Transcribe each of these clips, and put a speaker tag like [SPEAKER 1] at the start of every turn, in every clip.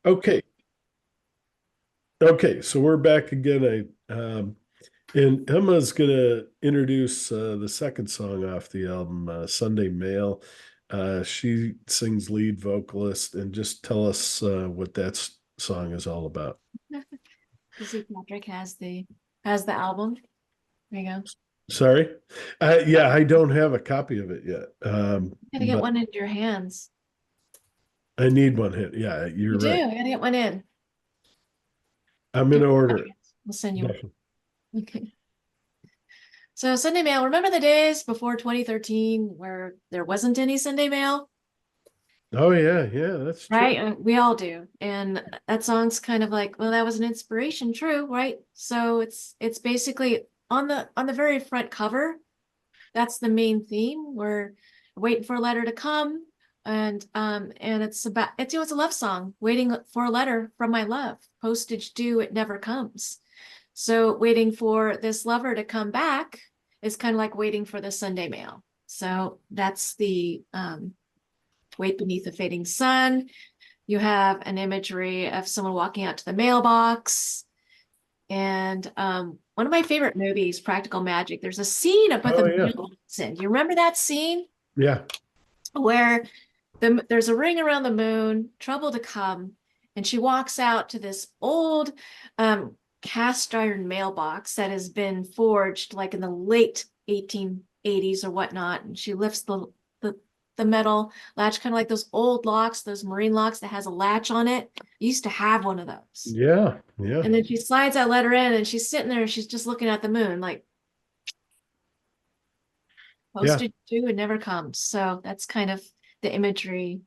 [SPEAKER 1] Okay. Okay. So we're back again. And Emma's gonna introduce the second song off the album, Sunday Mail. She sings lead vocalist, and just tell us what that song is all about.
[SPEAKER 2] You see, Patrick has the album. There you go.
[SPEAKER 1] Sorry. Yeah, I don't have a copy of it yet.
[SPEAKER 2] You gotta get
[SPEAKER 1] But
[SPEAKER 2] one into your hands.
[SPEAKER 1] I need one hit. Yeah,
[SPEAKER 2] You
[SPEAKER 1] you're
[SPEAKER 2] do.
[SPEAKER 1] right.
[SPEAKER 2] You gotta get one in.
[SPEAKER 1] I'm
[SPEAKER 2] Give
[SPEAKER 1] gonna
[SPEAKER 2] me your
[SPEAKER 1] order it.
[SPEAKER 2] address. We'll send you one.
[SPEAKER 1] Definitely.
[SPEAKER 2] Okay. So Sunday Mail. Remember the days before 2013 where there wasn't any Sunday Mail,
[SPEAKER 1] Oh yeah, yeah, that's true.
[SPEAKER 2] right? We all do. And that song's kind of like, well, that was an inspiration, true, right? So it's basically on the very front cover. That's the main theme. We're waiting for a letter to come, and it's about it's a love song, waiting for a letter from my love. Postage due, it never comes. So waiting for this lover to come back is kind of like waiting for the Sunday mail. So that's the wait beneath the fading sun. You have an imagery of someone walking out to the mailbox. And one of my favorite movies, Practical Magic, there's a scene up at
[SPEAKER 1] Oh
[SPEAKER 2] the
[SPEAKER 1] yeah,
[SPEAKER 2] mountain. Do you remember that scene
[SPEAKER 1] yeah,
[SPEAKER 2] where there's a ring around the moon, trouble to come, and she walks out to this old um, cast iron mailbox that has been forged like in the late 1880s or whatnot, and she lifts the the metal latch, kind of like those old locks, those marine locks that has a latch on it. I used to have one of those.
[SPEAKER 1] yeah, yeah,
[SPEAKER 2] And then she slides that letter in and she's sitting there and she's just looking at the moon, like
[SPEAKER 1] yeah.
[SPEAKER 2] postage due and never comes. So that's kind of the imagery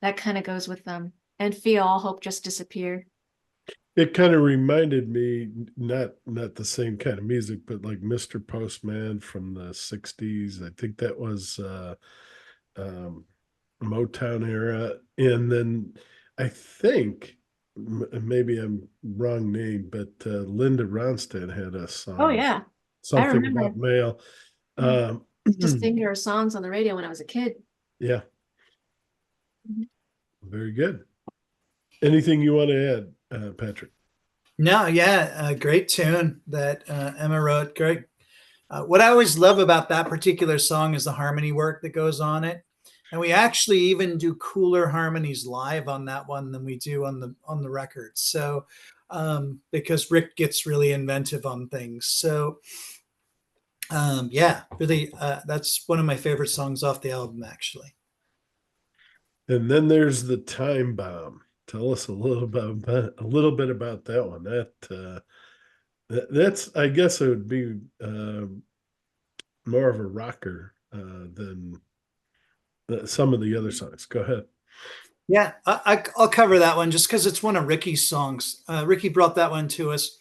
[SPEAKER 2] that kind of goes with them. And feel all hope just disappear.
[SPEAKER 1] It kind of reminded me, not the same kind of music, but like Mr. Postman from the 60s. I think that was um, Motown era. And then I think maybe I'm wrong name, but Linda Ronstadt had a
[SPEAKER 2] Oh
[SPEAKER 1] song,
[SPEAKER 2] yeah. I
[SPEAKER 1] something
[SPEAKER 2] remember
[SPEAKER 1] about mail. Um,
[SPEAKER 2] just singing her songs on the radio when I was a kid.
[SPEAKER 1] yeah,
[SPEAKER 2] Mhm.
[SPEAKER 1] very good. Anything you want to add, Patrick?
[SPEAKER 3] No, yeah, great tune that Emma wrote. Great. What I always love about that particular song is the harmony work that goes on it, and we actually even do cooler harmonies live on that one than we do on the record. So, because Rick gets really inventive on things. So, yeah, really, that's one of my favorite songs off the album, actually.
[SPEAKER 1] And then there's the time bomb. Tell us a little bit about that one. That's, I guess it would be more of a rocker than some of the other songs. Go ahead.
[SPEAKER 3] Yeah, I'll cover that one just because it's one of Ricky's songs. Ricky brought that one to us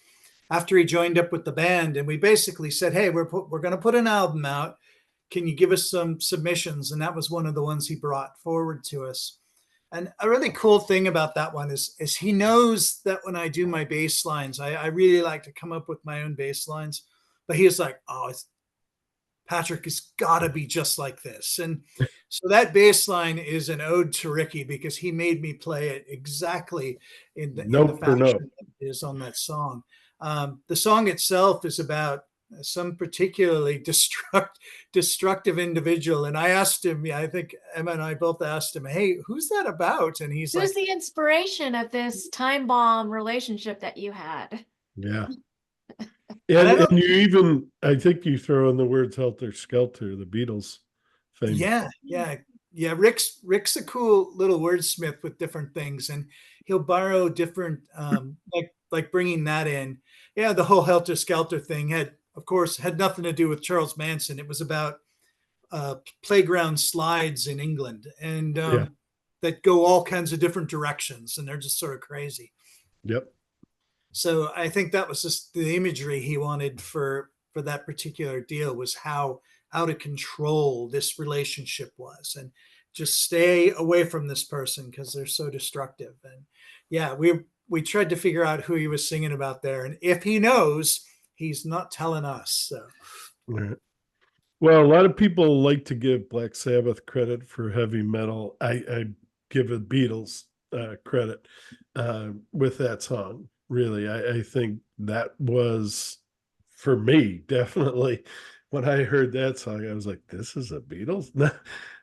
[SPEAKER 3] after he joined up with the band, and we basically said, "Hey, we're going to put an album out. Can you give us some submissions?" And that was one of the ones he brought forward to us. And a really cool thing about that one is he knows that when I do my bass lines, I really like to come up with my own bass lines. But he was like, "Oh, Patrick has got to be just like this." And so that bass line is an ode to Ricky because he made me play it exactly in the
[SPEAKER 1] Note for note.
[SPEAKER 3] fashion that it is on that song. The song itself is about some particularly destructive individual. And I asked him, yeah, I think Emma and I both asked him, "Hey, who's that about?" And he's
[SPEAKER 2] Who's
[SPEAKER 3] like,
[SPEAKER 2] the inspiration of this time bomb relationship that you had?
[SPEAKER 1] Yeah.
[SPEAKER 3] and I
[SPEAKER 1] And
[SPEAKER 3] don't,
[SPEAKER 1] you even, I think you throw in the words Helter Skelter, the Beatles famous.
[SPEAKER 3] yeah, yeah, yeah. Rick's a cool little wordsmith with different things, and he'll borrow different, like bringing that in. Yeah, the whole Helter Skelter thing had, of course, had nothing to do with Charles Manson. It was about playground slides in England, and
[SPEAKER 1] Yeah.
[SPEAKER 3] that go all kinds of different directions, and they're just sort of crazy.
[SPEAKER 1] Yep.
[SPEAKER 3] So I think that was just the imagery he wanted for that particular deal was how out of control this relationship was, and just stay away from this person because they're so destructive. And yeah, we tried to figure out who he was singing about there, and if he knows, he's not telling us. So
[SPEAKER 1] Right. Well, a lot of people like to give Black Sabbath credit for heavy metal. I give it Beatles credit with that song. Really, I think that was, for me, definitely, when I heard that song, I was like, "This is a Beatles."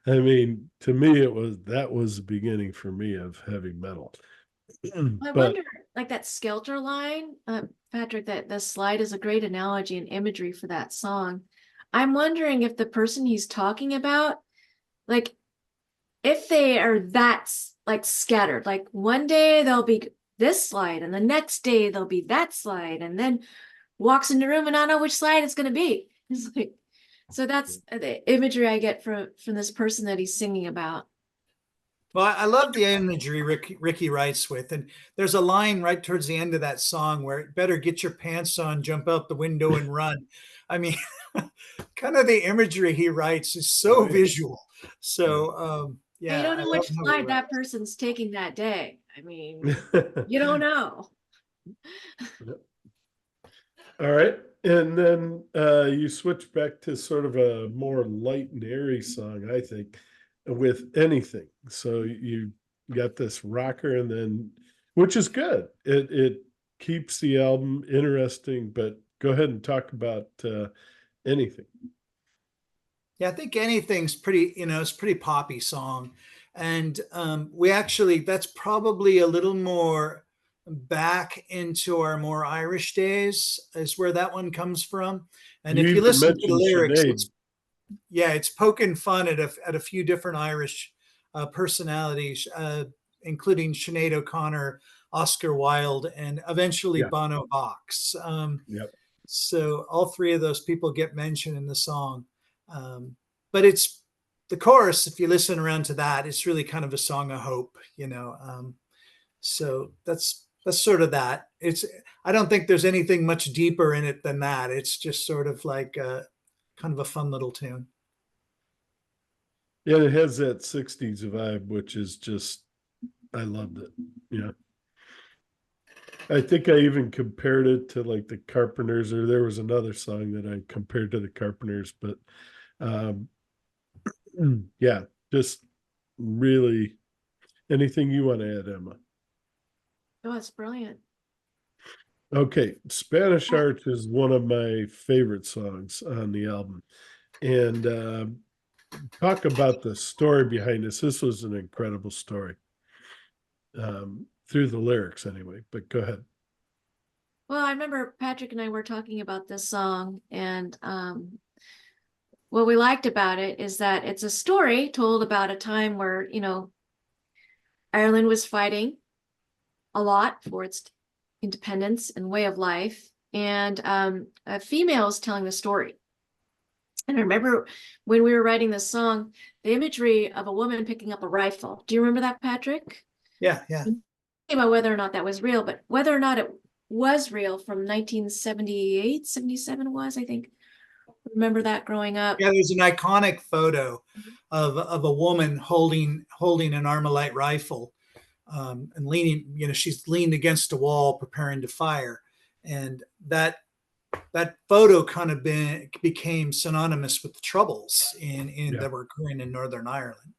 [SPEAKER 1] I mean, to me, that was the beginning for me of heavy metal.
[SPEAKER 2] I
[SPEAKER 1] But
[SPEAKER 2] wonder, like that Skelter line, Patrick, that the slide is a great analogy and imagery for that song. I'm wondering if the person he's talking about, like, if they are like scattered, like one day they'll be this slide, and the next day they'll be that slide, and then walks in the room and I don't know which slide it's going to be. It's like, so that's the imagery I get from this person that he's singing about.
[SPEAKER 3] Well, I love the imagery Ricky writes with, and there's a line right towards the end of that song where better get your pants on, jump out the window and run. I mean, kind of the imagery he writes is so
[SPEAKER 1] Oh, yeah.
[SPEAKER 3] visual. So
[SPEAKER 2] And you don't
[SPEAKER 3] I
[SPEAKER 2] know
[SPEAKER 3] love
[SPEAKER 2] which
[SPEAKER 3] how he
[SPEAKER 2] slide that
[SPEAKER 3] writes.
[SPEAKER 2] person's taking that day. I mean, you don't know.
[SPEAKER 1] All right. And then you switch back to sort of a more light and airy song, I think, with anything. So you got this rocker, and then, which is good. It keeps the album interesting, but go ahead and talk about anything.
[SPEAKER 3] Yeah, I think anything's pretty, it's a pretty poppy song. And we actually, that's probably a little more back into our more Irish days, is where that one comes from. And
[SPEAKER 1] You
[SPEAKER 3] if you
[SPEAKER 1] even
[SPEAKER 3] listen to the
[SPEAKER 1] mentioned
[SPEAKER 3] lyrics,
[SPEAKER 1] Sinead.
[SPEAKER 3] it's poking fun at a few different Irish personalities, including Sinead O'Connor, Oscar Wilde, and eventually
[SPEAKER 1] Yeah.
[SPEAKER 3] Bono Vox.
[SPEAKER 1] Yep.
[SPEAKER 3] So all three of those people get mentioned in the song. But it's the chorus, if you listen around to that, it's really kind of a song of hope. So that's sort of that. I don't think there's anything much deeper in it than that. It's just sort of like kind of a fun little tune.
[SPEAKER 1] Yeah, it has that 60s vibe, which is just, I loved it. Yeah. I think I even compared it to like the Carpenters, or there was another song that I compared to the Carpenters, but um, yeah, just really anything you want to add, Emma.
[SPEAKER 2] Oh, it's brilliant.
[SPEAKER 1] Okay, Spanish Arch is one of my favorite songs on the album. And talk about the story behind this. This was an incredible story, through the lyrics anyway, but go ahead.
[SPEAKER 2] Well, I remember Patrick and I were talking about this song, and what we liked about it is that it's a story told about a time where, Ireland was fighting a lot for its independence and way of life, and a female is telling the story. And I remember when we were writing this song, the imagery of a woman picking up a rifle. Do you remember that, Patrick?
[SPEAKER 3] Yeah.
[SPEAKER 2] About whether or not that was real, but whether or not it was real from 1978, 77 was, I think. Remember that growing up.
[SPEAKER 3] Yeah, there's an iconic photo of a woman holding an Armalite rifle, and leaning. She's leaned against a wall, preparing to fire, and that photo kind of became synonymous with the troubles
[SPEAKER 1] Yeah.
[SPEAKER 3] that were occurring in Northern Ireland.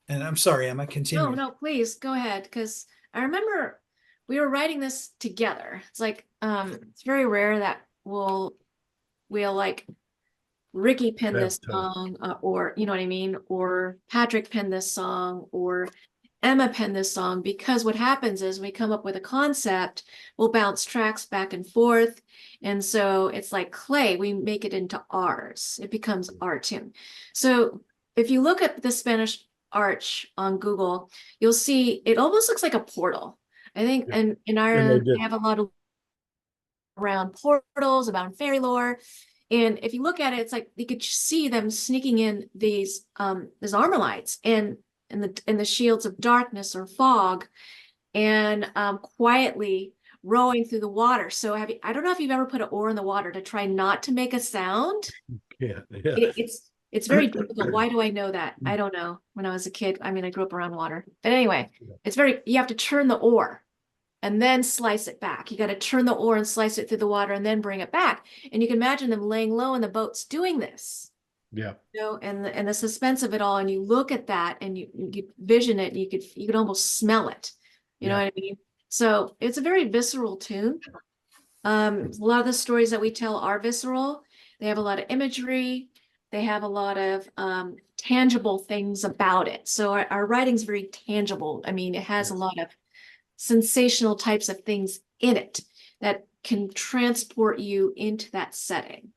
[SPEAKER 3] And I'm sorry, Emma, continue.
[SPEAKER 2] No, please go ahead, because I remember we were writing this together. It's like it's very rare that we'll like Ricky pen
[SPEAKER 1] Have
[SPEAKER 2] this
[SPEAKER 1] time.
[SPEAKER 2] song, or you know what I mean, or Patrick pen this song, or Emma pen this song, because what happens is we come up with a concept, we'll bounce tracks back and forth, and so it's like clay, we make it into ours. It becomes our tune. So if you look at the Spanish Arch on Google, you'll see it almost looks like a portal. I think
[SPEAKER 1] Yeah.
[SPEAKER 2] in
[SPEAKER 1] And I
[SPEAKER 2] Ireland
[SPEAKER 1] did.
[SPEAKER 2] they have a lot of around portals, about fairy lore. And if you look at it, it's like you could see them sneaking in these armor and the shields of darkness or fog, and quietly rowing through the water. So I don't know if you've ever put an oar in the water to try not to make a sound.
[SPEAKER 1] Yeah. Yeah.
[SPEAKER 2] It's very difficult. Why do I know that? I don't know. When I was a kid, I mean, I grew up around water. But anyway, you have to turn the oar and then slice it back. You got to turn the oar and slice it through the water and then bring it back. And you can imagine them laying low in the boats doing this.
[SPEAKER 1] Yeah.
[SPEAKER 2] And the suspense of it all, and you look at that and you vision it, and you could almost smell it. You know
[SPEAKER 1] Yeah.
[SPEAKER 2] what I mean? So it's a very visceral tune. A lot of the stories that we tell are visceral. They have a lot of imagery. They have a lot of tangible things about it. So our writing's very tangible. I mean, it has a
[SPEAKER 1] Yes.
[SPEAKER 2] lot of sensational types of things in it that can transport you into that setting.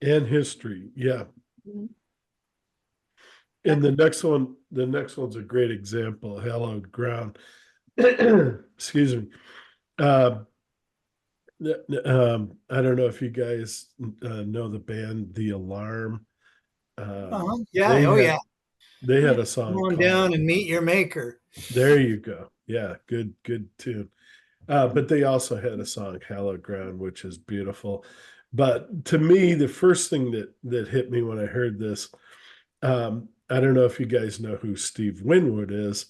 [SPEAKER 1] And history. Yeah.
[SPEAKER 2] Mhm.
[SPEAKER 1] And the next one's a great example, Hallowed Ground. Excuse me. Uh, I don't know if you guys know the band The Alarm.
[SPEAKER 3] Yeah.
[SPEAKER 1] They
[SPEAKER 3] Oh,
[SPEAKER 1] had
[SPEAKER 3] yeah.
[SPEAKER 1] they
[SPEAKER 2] Yeah.
[SPEAKER 1] had a
[SPEAKER 3] Come
[SPEAKER 1] song
[SPEAKER 3] on
[SPEAKER 1] called
[SPEAKER 3] down and meet your maker.
[SPEAKER 1] There You Go. Yeah, good tune. But they also had a song, Hallowed Ground, which is beautiful. But to me, the first thing that hit me when I heard this, I don't know if you guys know who Steve Winwood is.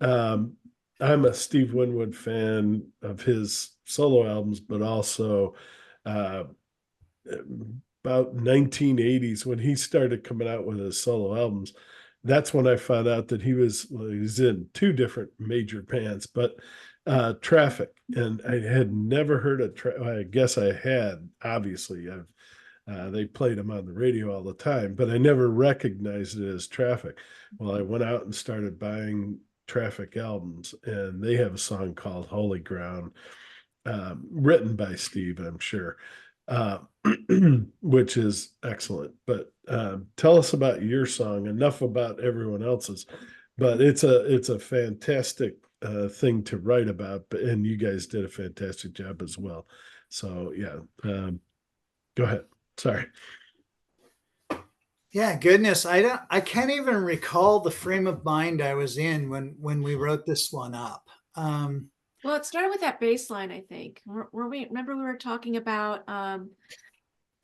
[SPEAKER 1] Um, I'm a Steve Winwood fan of his solo albums, but also uh, about 1980s when he started coming out with his solo albums. That's when I found out that he's in two different major bands, but Traffic, and I had never heard of. I guess I had. Obviously, they played him on the radio all the time, but I never recognized it as Traffic. Well, I went out and started buying Traffic albums, and they have a song called Holy Ground, written by Steve, I'm sure, uh, which is excellent. But tell us about your song. Enough about everyone else's, but it's a fantastic thing to write about, and you guys did a fantastic job as well. So yeah, go ahead. Sorry.
[SPEAKER 3] Yeah, goodness. I can't even recall the frame of mind I was in when we wrote this one up.
[SPEAKER 2] Well, it started with that bass line, I think. Were we, remember we were talking about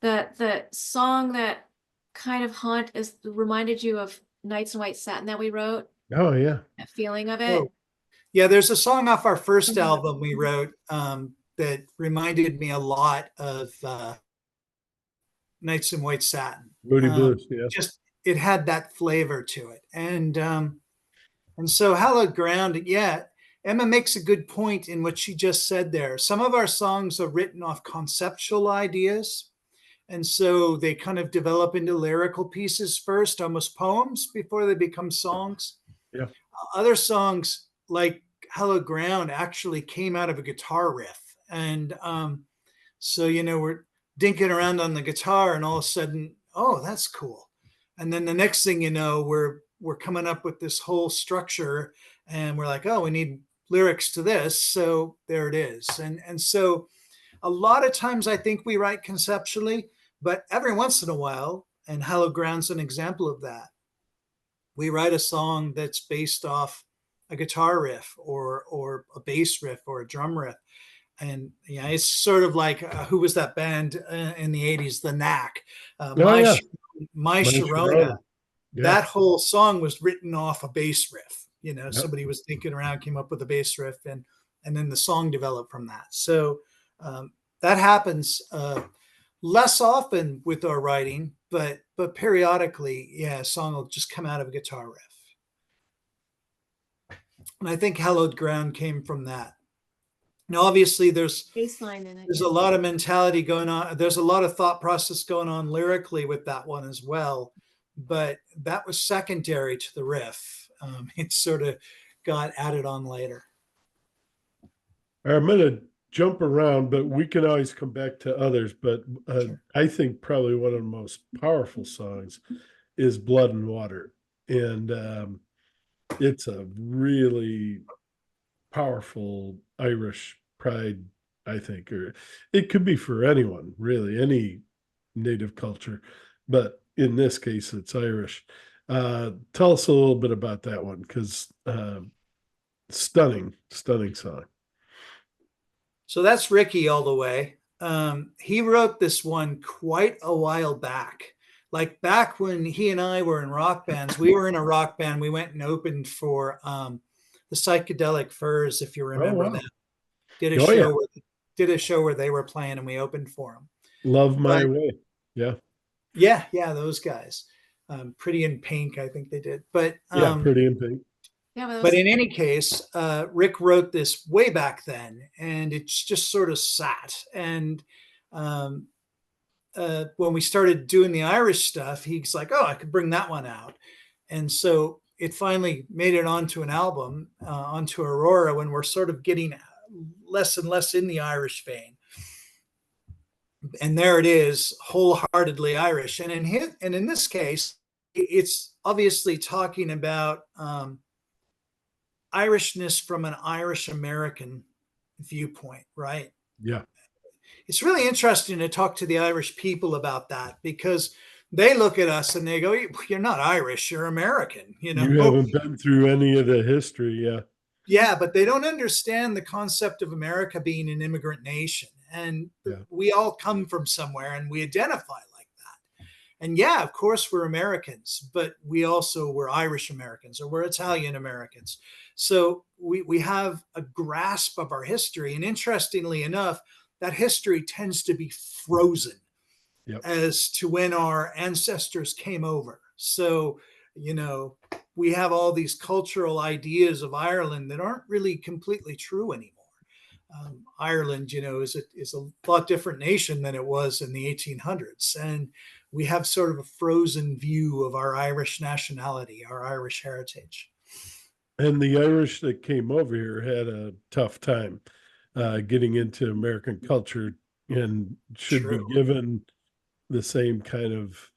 [SPEAKER 2] the song that kind of reminded you of Nights in White Satin that we wrote,
[SPEAKER 1] Oh yeah.
[SPEAKER 2] that feeling of
[SPEAKER 3] oh,
[SPEAKER 2] it.
[SPEAKER 3] yeah, there's a song off our first
[SPEAKER 2] Mhm.
[SPEAKER 3] album we wrote that reminded me a lot of Nights in White Satin.
[SPEAKER 1] Moody Blues. Yeah.
[SPEAKER 3] Just it had that flavor to it, and so Hallowed Ground. Yeah, Emma makes a good point in what she just said there. Some of our songs are written off conceptual ideas, and so they kind of develop into lyrical pieces first, almost poems, before they become songs.
[SPEAKER 1] Yeah.
[SPEAKER 3] Other songs like Hallowed Ground actually came out of a guitar riff, and so we're dinking around on the guitar, and all of a sudden, oh, that's cool. And then the next thing you know, we're coming up with this whole structure, and we're like, oh, we need lyrics to this, so there it is. And so a lot of times I think we write conceptually, but every once in a while, and Hallowed Ground's an example of that, we write a song that's based off a guitar riff or a bass riff or a drum riff. And yeah, it's sort of like who was that band in the 80s, the Knack,
[SPEAKER 1] Oh yeah.
[SPEAKER 3] my
[SPEAKER 1] My
[SPEAKER 3] Sharona.
[SPEAKER 1] Sharona. Yeah.
[SPEAKER 3] That whole song was written off a bass riff.
[SPEAKER 1] Yep.
[SPEAKER 3] Somebody was thinking around, came up with a bass riff, and then the song developed from that. So that happens less often with our writing, but periodically, yeah, a song will just come out of a guitar riff. And I think Hallowed Ground came from that. Now, obviously,
[SPEAKER 2] Bass line in it.
[SPEAKER 3] there's
[SPEAKER 2] Yeah.
[SPEAKER 3] a lot of mentality going on. There's a lot of thought process going on lyrically with that one as well, but that was secondary to the riff. It sort of got added on later.
[SPEAKER 1] I'm going to jump around, but we can always come back to others. But
[SPEAKER 3] Sure.
[SPEAKER 1] I think probably one of the most powerful songs is Blood and Water. And it's a really powerful Irish pride, I think, or it could be for anyone, really, any native culture. But in this case, it's Irish. Tell us a little bit about that one, because stunning song.
[SPEAKER 3] So that's Ricky all the way. He wrote this one quite a while back. Like back when he and I were in rock bands, we were in a rock band. We went and opened for the Psychedelic Furs, if you
[SPEAKER 1] Oh
[SPEAKER 3] remember
[SPEAKER 1] wow.
[SPEAKER 3] them. Did a
[SPEAKER 1] Oh yeah.
[SPEAKER 3] show where they were playing, and we opened for them.
[SPEAKER 1] Love My
[SPEAKER 3] But
[SPEAKER 1] Way. Yeah.
[SPEAKER 3] Yeah, yeah, those guys. Pretty in Pink, I think they did.
[SPEAKER 1] Yeah, Pretty in Pink.
[SPEAKER 2] Yeah, but
[SPEAKER 3] But
[SPEAKER 2] those,
[SPEAKER 3] in any case, Rick wrote this way back then, and it's just sort of sat. And um, when we started doing the Irish stuff, he's like, "Oh, I could bring that one out," and so it finally made it onto an album, onto Aurora, when we're sort of getting less and less in the Irish vein. And there it is, wholeheartedly Irish. And in this case, it's obviously talking about Irishness from an Irish American viewpoint, right?
[SPEAKER 1] Yeah.
[SPEAKER 3] It's really interesting to talk to the Irish people about that, because they look at us and they go, "You're not Irish, you're American," you know?
[SPEAKER 1] You haven't been through any of the history. Yeah.
[SPEAKER 3] Yeah, but they don't understand the concept of America being an immigrant nation. And
[SPEAKER 1] Yeah.
[SPEAKER 3] we all come from somewhere and we identify like that. And yeah, of course, we're Americans, but we also were Irish Americans, or we're Italian Americans. So we have a grasp of our history. And interestingly enough, that history tends to be frozen
[SPEAKER 1] Yep.
[SPEAKER 3] as to when our ancestors came over. So, we have all these cultural ideas of Ireland that aren't really completely true anymore. Ireland, is a lot different nation than it was in the 1800s. And we have sort of a frozen view of our Irish nationality, our Irish heritage.
[SPEAKER 1] And the Irish that came over here had a tough time getting into American culture and should be
[SPEAKER 3] True.
[SPEAKER 1] given the same kind of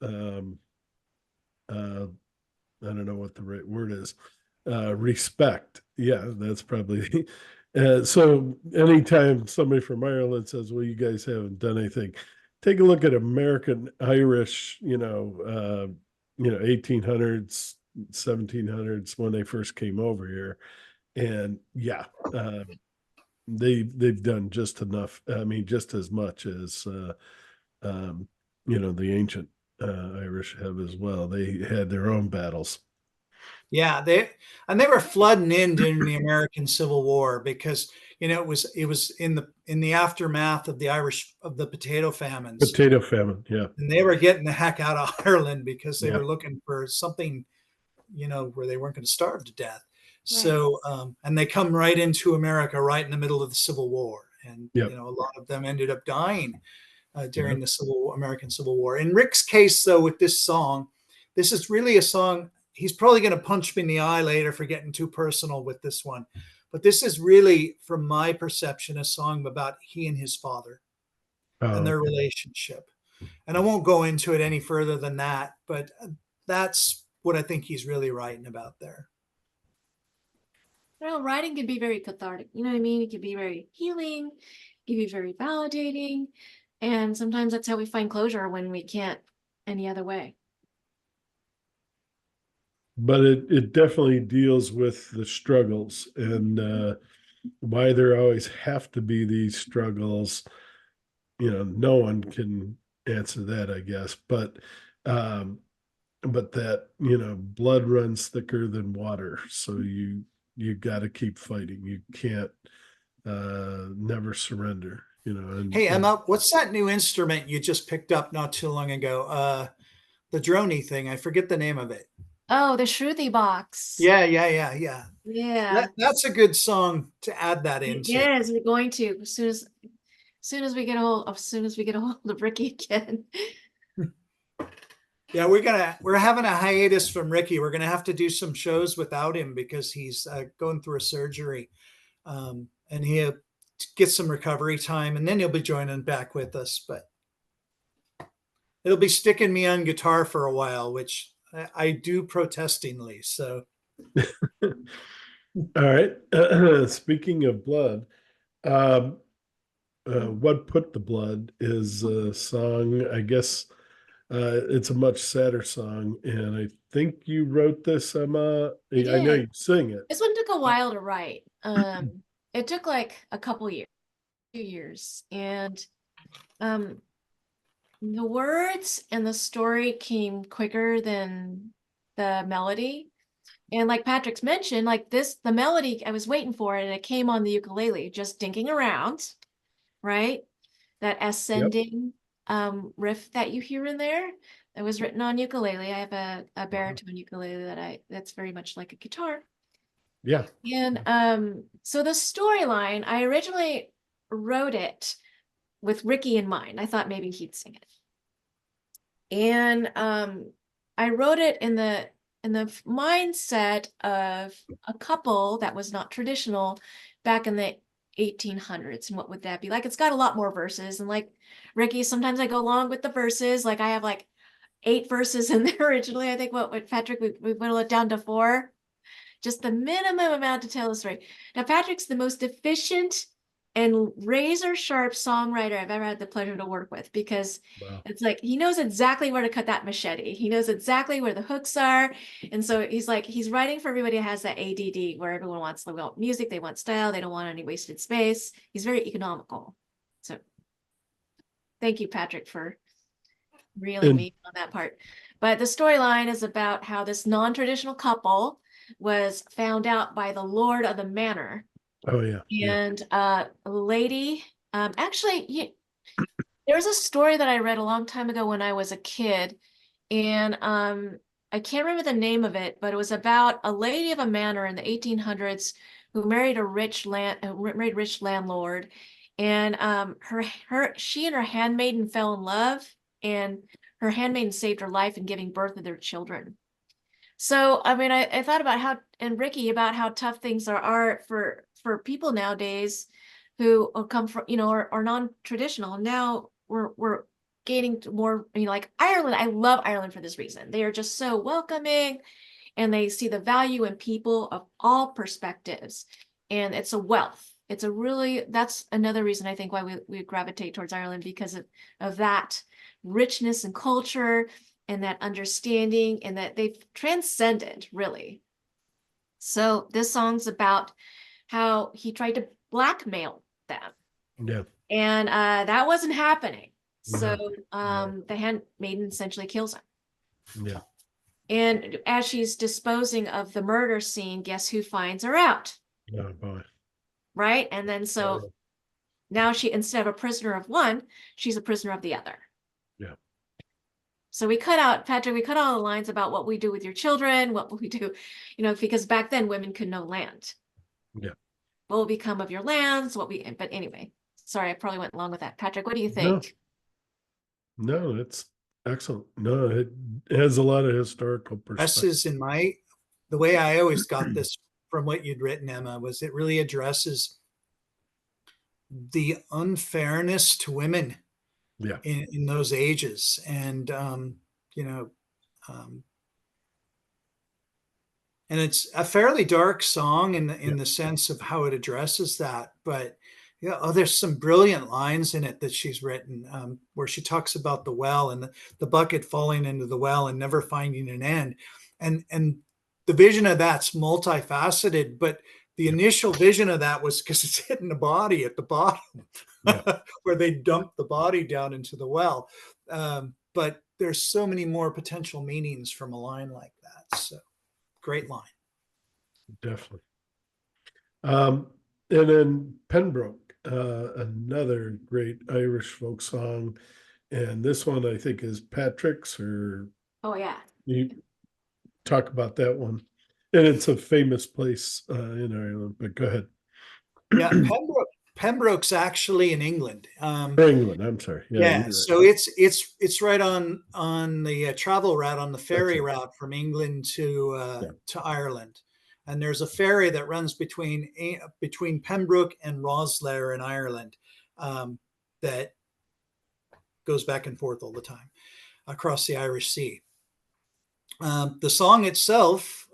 [SPEAKER 1] I don't know what the right word is, respect. Yeah, that's probably. So anytime somebody from Ireland says, "Well, you guys haven't done anything," take a look at American Irish. 1800s, 1700s when they first came over here, and yeah, they've done just enough. I mean, just as much as the ancient Irish have as well. They had their own battles.
[SPEAKER 3] Yeah, they were flooding in during the American Civil War, because it was in the aftermath of the potato famines,
[SPEAKER 1] Potato famine. Yeah.
[SPEAKER 3] and they were getting the heck out of Ireland because they
[SPEAKER 1] Yeah.
[SPEAKER 3] were looking for something, where they weren't going to starve to death.
[SPEAKER 2] right.
[SPEAKER 3] So, and they come right into America right in the middle of the Civil War, and
[SPEAKER 1] Yep.
[SPEAKER 3] a lot of them ended up dying during
[SPEAKER 1] Yep.
[SPEAKER 3] the American Civil War. In Rick's case, though, with this song, this is really a song. He's probably going to punch me in the eye later for getting too personal with this one, but this is really, from my perception, a song about he and his father and their
[SPEAKER 1] Okay.
[SPEAKER 3] relationship. And I won't go into it any further than that, but that's what I think he's really writing about there.
[SPEAKER 2] Well, writing can be very cathartic. You know what I mean? It can be very healing, it can be very validating. And sometimes that's how we find closure when we can't any other way.
[SPEAKER 1] But it definitely deals with the struggles and why there always have to be these struggles. No one can answer that, I guess. But that, blood runs thicker than water. So you got to keep fighting. You can't never surrender, and
[SPEAKER 3] Hey, Emma, what's that new instrument you just picked up not too long ago? The droney thing. I forget the name of it.
[SPEAKER 2] Oh, the Shruti box.
[SPEAKER 3] Yeah, yeah, yeah, yeah.
[SPEAKER 2] Yeah.
[SPEAKER 3] That's a good song to add that into.
[SPEAKER 2] Yes, we're going to as soon as we get a hold of Ricky again.
[SPEAKER 3] Yeah, we're having a hiatus from Ricky. We're gonna have to do some shows without him because he's going through a surgery, and he'll get some recovery time, and then he'll be joining back with us. But it'll be sticking me on guitar for a while, which I do protestingly. So,
[SPEAKER 1] all right. Speaking of blood, What Put the Blood is a song, I guess it's a much sadder song. And I think you wrote this, Emma. I know
[SPEAKER 2] did.
[SPEAKER 1] you sing it.
[SPEAKER 2] This one took a while to write. It took like a couple years, 2 years, and the words and the story came quicker than the melody. And like Patrick's mentioned, like the melody, I was waiting for it and it came on the ukulele, just dinking around, right? That
[SPEAKER 1] Yep.
[SPEAKER 2] ascending riff that you hear in there. It was written on ukulele. I have a baritone ukulele that's very much like a guitar.
[SPEAKER 1] Yeah.
[SPEAKER 2] And so the storyline, I originally wrote it with Ricky in mind. I thought maybe he'd sing it. And I wrote it in the mindset of a couple that was not traditional back in the 1800s. And what would that be like? It's got a lot more verses. And like Ricky, sometimes I go along with the verses. Like I have like 8 verses in there originally. I think what Patrick, we whittled it down to 4. Just the minimum amount to tell the story. Now, Patrick's the most efficient and razor sharp songwriter I've ever had the pleasure to work with, because
[SPEAKER 1] Wow.
[SPEAKER 2] it's like he knows exactly where to cut that machete. He knows exactly where the hooks are. And so he's writing for everybody who has that ADD, where everyone wants music, they want style, they don't want any wasted space. He's very economical. So thank you, Patrick, for reeling me on that part. But the storyline is about how this non-traditional couple was found out by the lord of the manor.
[SPEAKER 1] Oh yeah.
[SPEAKER 2] And a lady, actually, there was a story that I read a long time ago when I was a kid, and I can't remember the name of it, but it was about a lady of a manor in the 1800s who married a rich landlord, and she and her handmaiden fell in love, and her handmaiden saved her life in giving birth to their children. So, I mean, I thought about how, and Ricky, about how tough things are for people nowadays who come from, are non-traditional. Now we're gaining more, like Ireland. I love Ireland for this reason. They are just so welcoming, and they see the value in people of all perspectives. And it's a wealth. That's another reason I think why we gravitate towards Ireland, because of that richness and culture, and that understanding, and that they've transcended, really. So this song's about how he tried to blackmail them.
[SPEAKER 1] Yeah.
[SPEAKER 2] And that wasn't happening. So
[SPEAKER 1] No.
[SPEAKER 2] the handmaiden essentially kills him.
[SPEAKER 1] Yeah.
[SPEAKER 2] And as she's disposing of the murder scene, guess who finds her out?
[SPEAKER 1] Oh boy.
[SPEAKER 2] Right? And then so now she, instead of a prisoner of one, she's a prisoner of the other.
[SPEAKER 1] Yeah.
[SPEAKER 2] So we cut out, Patrick, we cut all the lines about what we do with your children, what will we do, because back then women could no land.
[SPEAKER 1] Yeah.
[SPEAKER 2] What will become of your lands, but anyway, sorry, I probably went along with that. Patrick, what do you think?
[SPEAKER 1] No, it's excellent. No, it has a lot of historical perspective.
[SPEAKER 3] Addresses the way I always got this from what you'd written, Emma, was it really addresses the unfairness to women
[SPEAKER 1] Yeah.
[SPEAKER 3] in those ages. And, and it's a fairly dark song in the sense of how it addresses that. But there's some brilliant lines in it that she's written, where she talks about the well and the bucket falling into the well and never finding an end. And the vision of that's multifaceted, but the initial vision of that was because it's hitting the body at the bottom, where they dumped the body down into the well. But there's so many more potential meanings from a line like that. So great line.
[SPEAKER 1] Definitely. And then Pembroke, another great Irish folk song. And this one I think is Patrick's, or
[SPEAKER 2] Oh yeah.
[SPEAKER 1] you talk about that one. And it's a famous place in Ireland, but go ahead.
[SPEAKER 3] Yeah, Pembroke's actually in England.
[SPEAKER 1] England, I'm sorry.
[SPEAKER 3] Yeah,
[SPEAKER 1] right.
[SPEAKER 3] so it's right on the travel route, on the ferry route from England to Ireland, and there's a ferry that runs between Pembroke and Rosslare in Ireland, that goes back and forth all the time across the Irish Sea. The song itself,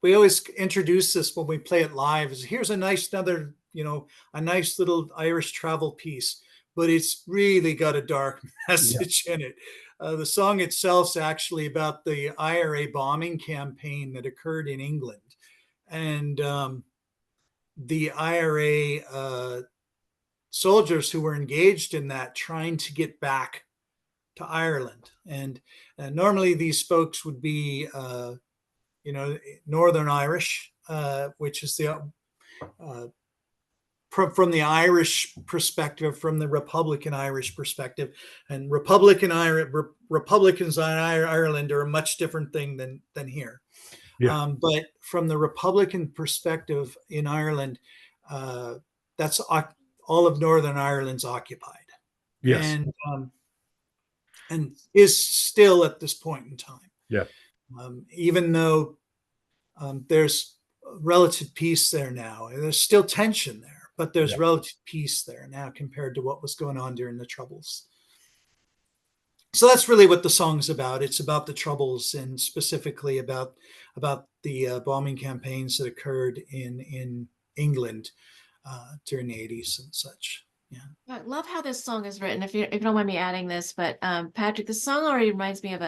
[SPEAKER 3] we always introduce this when we play it live, is here's a nice a nice little Irish travel piece, but it's really got a dark message in it. The song itself is actually about the IRA bombing campaign that occurred in England, and the IRA soldiers who were engaged in that, trying to get back to Ireland. And normally these folks would be, Northern Irish, which is the from the Irish perspective, from the Republican Irish perspective, and Republicans in Ireland are a much different thing than here.
[SPEAKER 1] Yeah.
[SPEAKER 3] But from the Republican perspective in Ireland, that's all of Northern Ireland's occupied,
[SPEAKER 1] Yes.
[SPEAKER 3] and is still at this point in time.
[SPEAKER 1] Yeah.
[SPEAKER 3] Even though there's relative peace there now, and there's still tension there, but there's
[SPEAKER 1] Yeah.
[SPEAKER 3] relative peace there now compared to what was going on during the Troubles. So that's really what the song's about. It's about the Troubles, and specifically about the bombing campaigns that occurred in England during the 80s and such. Yeah.
[SPEAKER 2] I love how this song is written. If you don't mind me adding this, but Patrick, the song already reminds me of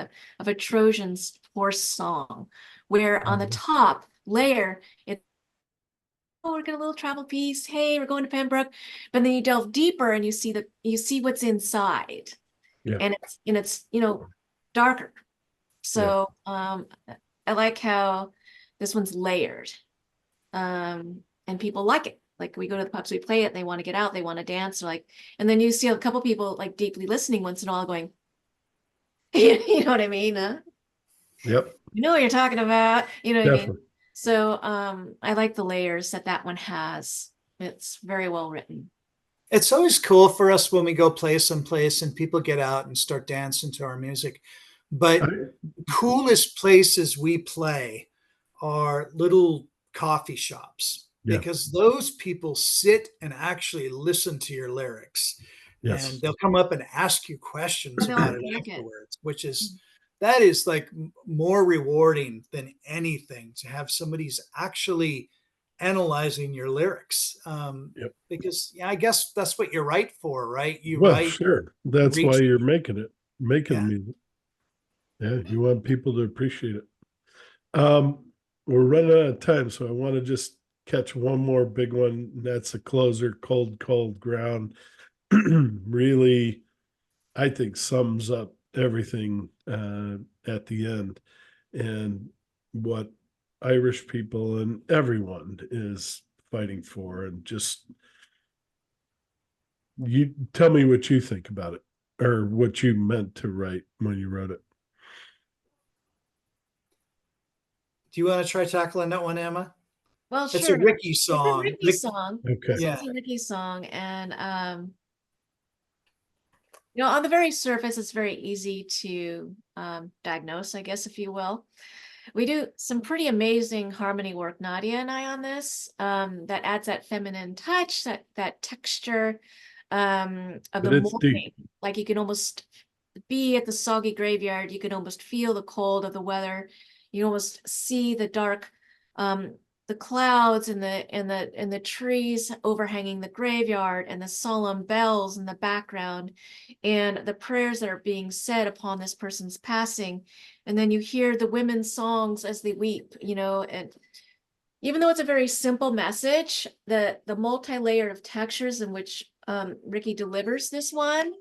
[SPEAKER 2] a Trojan horse song, where on the top layer it's, oh, we're getting a little travel piece. Hey, we're going to Pembroke, but then you delve deeper and you see what's inside,
[SPEAKER 1] Yeah.
[SPEAKER 2] and it's darker. So I like how this one's layered, and people like it. Like, we go to the pubs, we play it, they want to get out, they want to dance, and then you see a couple people like deeply listening once in a while going, you know what I mean?
[SPEAKER 1] Yep.
[SPEAKER 2] You know what you're talking about, you know what I mean?
[SPEAKER 1] Definitely.
[SPEAKER 2] So I like the layers that one has. It's very well written.
[SPEAKER 3] It's always cool for us when we go play someplace and people get out and start dancing to our music. But the coolest places we play are little coffee shops.
[SPEAKER 1] Yeah.
[SPEAKER 3] Because those people sit and actually listen to your lyrics.
[SPEAKER 1] Yes.
[SPEAKER 3] And they'll come up and ask you questions
[SPEAKER 2] They'll
[SPEAKER 3] about it
[SPEAKER 2] unpack it.
[SPEAKER 3] afterwards, that is like more rewarding than anything, to have somebody's actually analyzing your lyrics. Because I guess that's what you write for, right? You write.
[SPEAKER 1] Sure. That's why you're making music. Yeah, you want people to appreciate it. We're running out of time, so I want to just catch one more big one. And that's a closer, Cold, Cold Ground. Really, I think sums up everything at the end, and what Irish people and everyone is fighting for. And just, you tell me what you think about it, or what you meant to write when you wrote it.
[SPEAKER 3] Do you want to try tackling that one, Emma?
[SPEAKER 2] Well,
[SPEAKER 3] It's
[SPEAKER 2] sure.
[SPEAKER 3] a Ricky song.
[SPEAKER 2] It's a Ricky song.
[SPEAKER 1] Okay.
[SPEAKER 2] It's a Ricky song, and on the very surface, it's very easy to diagnose, I guess, if you will. We do some pretty amazing harmony work, Nadia and I, on this, that adds that feminine touch, that texture of the morning. Like, you can almost be at the soggy graveyard. You can almost feel the cold of the weather. You almost see the dark, the clouds and the trees overhanging the graveyard, and the solemn bells in the background, and the prayers that are being said upon this person's passing. And then you hear the women's songs as they weep, and even though it's a very simple message, the multi-layer of textures in which Ricky delivers this one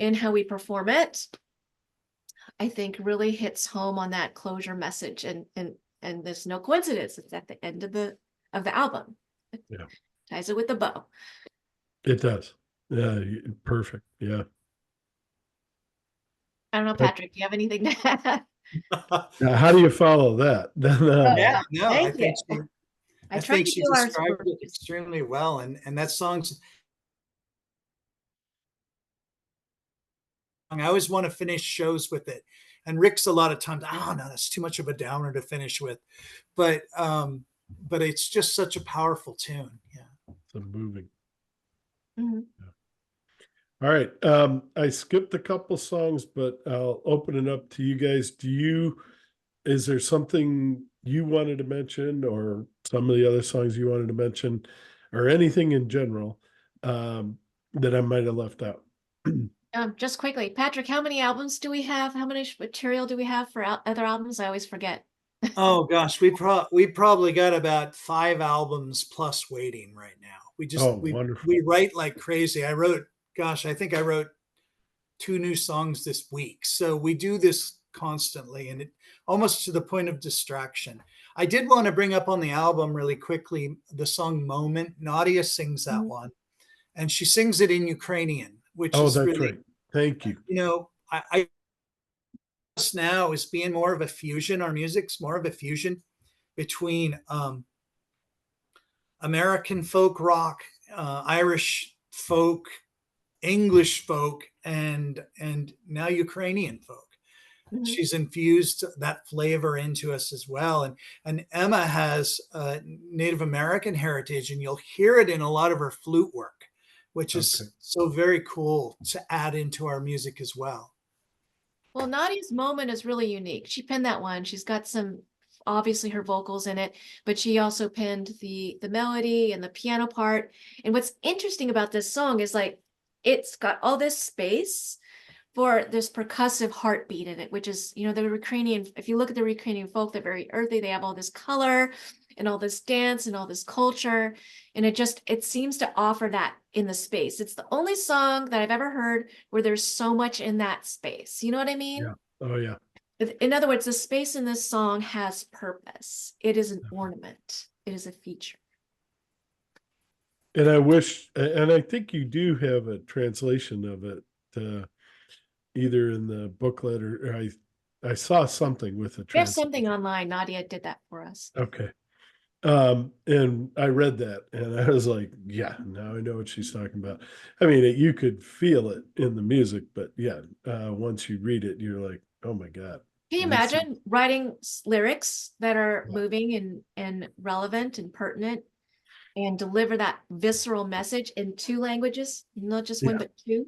[SPEAKER 2] and how we perform it, I think really hits home on that closure message. And there's no coincidence, it's at the end of the album.
[SPEAKER 1] Yeah.
[SPEAKER 2] Ties it with the bow.
[SPEAKER 1] It does. Yeah, perfect. Yeah.
[SPEAKER 2] I don't know, Patrick, do you have anything to add?
[SPEAKER 1] Now, how do you follow that?
[SPEAKER 3] Yeah, no, I
[SPEAKER 2] Thank
[SPEAKER 3] think
[SPEAKER 2] you.
[SPEAKER 3] I think she described it extremely well, and that song's. I always want to finish shows with it, and Rick's a lot of times, oh no, that's too much of a downer to finish with, but it's just such a powerful tune. Yeah,
[SPEAKER 1] it's moving.
[SPEAKER 2] Mm-hmm.
[SPEAKER 1] Yeah. All right, I skipped a couple songs, but I'll open it up to you guys. Is there something you wanted to mention, or some of the other songs you wanted to mention, or anything in general that I might have left out?
[SPEAKER 2] Just quickly, Patrick, how many albums do we have? How much material do we have for other albums? I always forget.
[SPEAKER 3] Oh gosh, we probably got about 5 albums plus waiting right now. We write like crazy. I think I wrote 2 new songs this week. So we do this constantly, and it almost to the point of distraction. I did want to bring up on the album really quickly the song Moment. Nadia sings that
[SPEAKER 2] Mhm.
[SPEAKER 3] one, and she sings it in Ukrainian, which
[SPEAKER 1] Oh,
[SPEAKER 3] is
[SPEAKER 1] that's
[SPEAKER 3] really,
[SPEAKER 1] right. Thank you.
[SPEAKER 3] I now is being more of a fusion. Our music's more of a fusion between American folk rock, Irish folk, English folk, and now Ukrainian folk.
[SPEAKER 2] Mhm.
[SPEAKER 3] She's infused that flavor into us as well. And Emma has Native American heritage, and you'll hear it in a lot of her flute work, which
[SPEAKER 1] Okay.
[SPEAKER 3] is so very cool to add into our music as well.
[SPEAKER 2] Well, Nadia's Moment is really unique. She penned that one. She's got some, obviously her vocals in it, but she also penned the melody and the piano part. And what's interesting about this song is like it's got all this space for this percussive heartbeat in it, which is, the Ukrainian, if you look at the Ukrainian folk, they're very earthy. They have all this color and all this dance and all this culture. And it seems to offer that in the space. It's the only song that I've ever heard where there's so much in that space. You know what I mean?
[SPEAKER 1] Yeah. Oh, yeah.
[SPEAKER 2] In other words, the space in this song has purpose. It is an ornament. It is a feature.
[SPEAKER 1] And I wish, and I think you do have a translation of it, either in the booklet or I saw something with a
[SPEAKER 2] We have something
[SPEAKER 1] translation.
[SPEAKER 2] online. Nadia did that for us.
[SPEAKER 1] Okay. And I read that and I was like, yeah, now I know what she's talking about. I mean, you could feel it in the music, but yeah, once you read it, you're like, oh my God.
[SPEAKER 2] Can you
[SPEAKER 1] This is-
[SPEAKER 2] imagine writing lyrics that are
[SPEAKER 1] Yeah.
[SPEAKER 2] moving and relevant and pertinent and deliver that visceral message in two languages, not just one,
[SPEAKER 1] Yeah.
[SPEAKER 2] but two?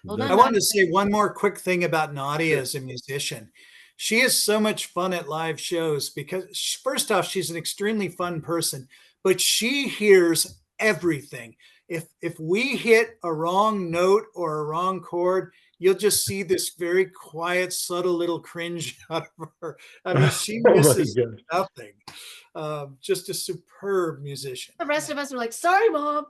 [SPEAKER 2] Well
[SPEAKER 3] I
[SPEAKER 2] done,
[SPEAKER 3] wanted
[SPEAKER 2] Nadia.
[SPEAKER 3] to say one more quick thing about Nadia
[SPEAKER 1] Sure.
[SPEAKER 3] as a musician. She is so much fun at live shows because, first off, she's an extremely fun person, but she hears everything. If we hit a wrong note or a wrong chord, you'll just see this very quiet, subtle little cringe out of her. I mean, she
[SPEAKER 1] Oh my
[SPEAKER 3] misses
[SPEAKER 1] God.
[SPEAKER 3] nothing. Just a superb musician.
[SPEAKER 2] The rest of us are like, sorry, mom.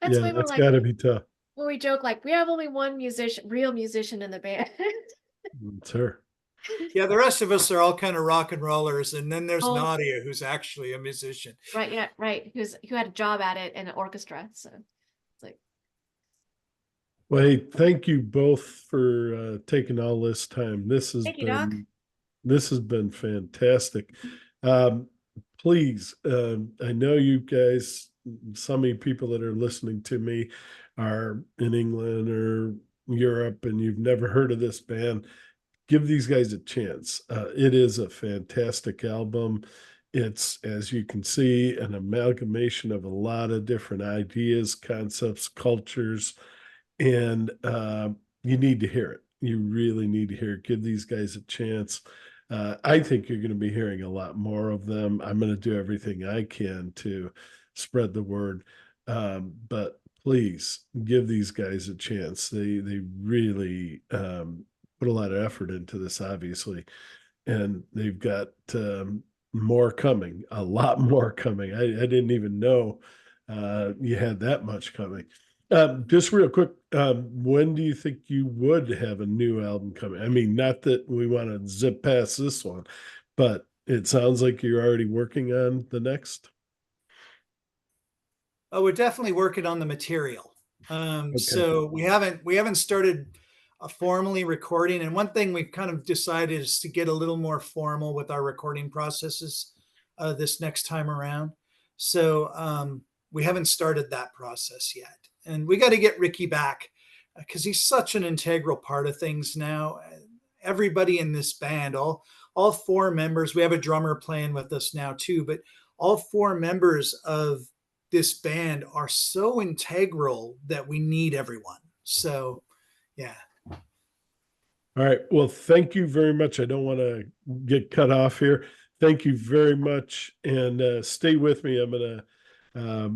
[SPEAKER 2] That's
[SPEAKER 1] Yeah,
[SPEAKER 2] why we're
[SPEAKER 1] that's
[SPEAKER 2] like,
[SPEAKER 1] gotta be tough.
[SPEAKER 2] when we joke, like, we have only one real musician in the band.
[SPEAKER 1] It's her.
[SPEAKER 3] Yeah, the rest of us are all kind of rock and rollers, and then there's
[SPEAKER 2] Oh,
[SPEAKER 3] Nadia, who's actually a musician.
[SPEAKER 2] right, yeah, right. Who had a job at it in an orchestra. So it's like,
[SPEAKER 1] Well, hey, thank you both for taking all this time.
[SPEAKER 2] thank you, Doc.
[SPEAKER 1] This has been fantastic. Um, please, I know you guys, some of you people that are listening to me are in England or Europe, and you've never heard of this band. Give these guys a chance. It is a fantastic album. It's, as you can see, an amalgamation of a lot of different ideas, concepts, cultures, and you need to hear it. You really need to hear it. Give these guys a chance. I think you're going to be hearing a lot more of them. I'm going to do everything I can to spread the word, but please give these guys a chance. They really put a lot of effort into this, obviously, and they've got more coming, a lot more coming. I didn't even know you had that much coming. Just real quick, when do you think you would have a new album coming? I mean, not that we want to zip past this one, but it sounds like you're already working on the next.
[SPEAKER 3] Oh, we're definitely working on the material.
[SPEAKER 1] Okay.
[SPEAKER 3] So we haven't started formally recording. And one thing we've kind of decided is to get a little more formal with our recording processes this next time around. So we haven't started that process yet, and we got to get Ricky back because he's such an integral part of things now. Everybody in this band, all four members, we have a drummer playing with us now too, but all four members of this band are so integral that we need everyone. So, yeah.
[SPEAKER 1] All right. Well, thank you very much. I don't want to get cut off here. Thank you very much. And stay with me. I'm going to